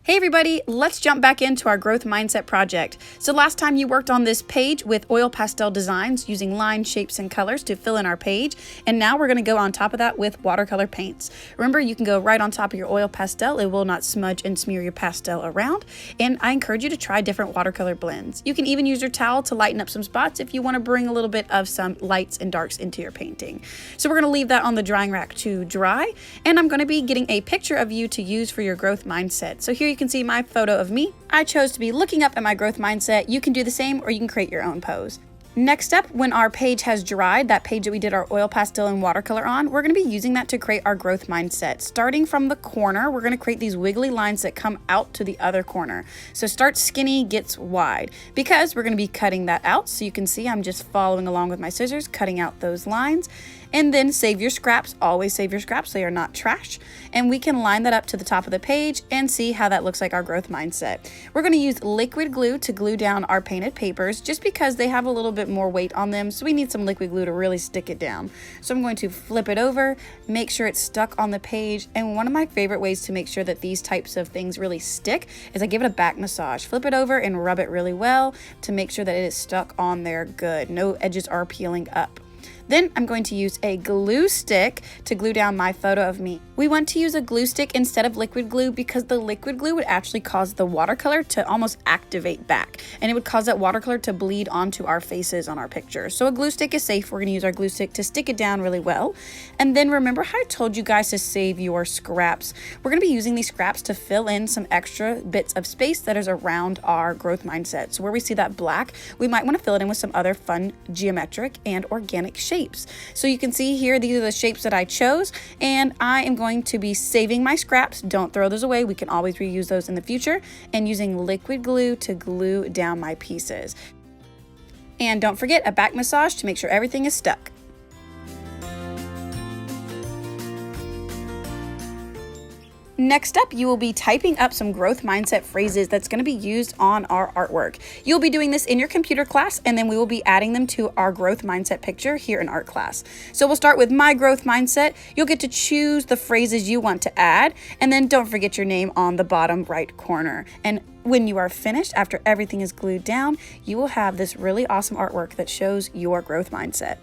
Hey everybody, let's jump back into our growth mindset project. So last time you worked on this page with oil pastel designs using lines, shapes, and colors to fill in our page. And now we're going to go on top of that with watercolor paints. Remember, you can go right on top of your oil pastel. It will not smudge and smear your pastel around. And I encourage you to try different watercolor blends. You can even use your towel to lighten up some spots if you want to bring a little bit of some lights and darks into your painting. So we're going to leave that on the drying rack to dry. And I'm going to be getting a picture of you to use for your growth mindset. So here you can see my photo of me. I chose to be looking up at my growth mindset. You can do the same, or you can create your own pose. Next up, when our page has dried, that page that we did our oil pastel and watercolor on, we're going to be using that to create our growth mindset. Starting from the corner, we're going to create these wiggly lines that come out to the other corner. So start skinny, gets wide, because we're going to be cutting that out. So you can see I'm just following along with my scissors, cutting out those lines. And then save your scraps, always save your scraps so you're not trash. And we can line that up to the top of the page and see how that looks like our growth mindset. We're going to use liquid glue to glue down our painted papers just because they have a little bit more weight on them, so we need some liquid glue to really stick it down. So I'm going to flip it over, make sure it's stuck on the page, and one of my favorite ways to make sure that these types of things really stick is I give it a back massage. Flip it over and rub it really well to make sure that it is stuck on there good. No edges are peeling up. Then I'm going to use a glue stick to glue down my photo of me. We want to use a glue stick instead of liquid glue because the liquid glue would actually cause the watercolor to almost activate back, and it would cause that watercolor to bleed onto our faces on our picture. So a glue stick is safe. We're going to use our glue stick to stick it down really well. And then remember how I told you guys to save your scraps. We're going to be using these scraps to fill in some extra bits of space that is around our growth mindset. So where we see that black, we might want to fill it in with some other fun geometric and organic shapes. So you can see here, these are the shapes that I chose, and I am going to be saving my scraps. Don't throw those away. We can always reuse those in the future, and using liquid glue to glue down my pieces. And don't forget a back massage to make sure everything is stuck. Next up, you will be typing up some growth mindset phrases that's going to be used on our artwork. You'll be doing this in your computer class, and then we will be adding them to our growth mindset picture here in art class. So we'll start with my growth mindset. You'll get to choose the phrases you want to add, and then don't forget your name on the bottom right corner. And when you are finished, after everything is glued down, you will have this really awesome artwork that shows your growth mindset.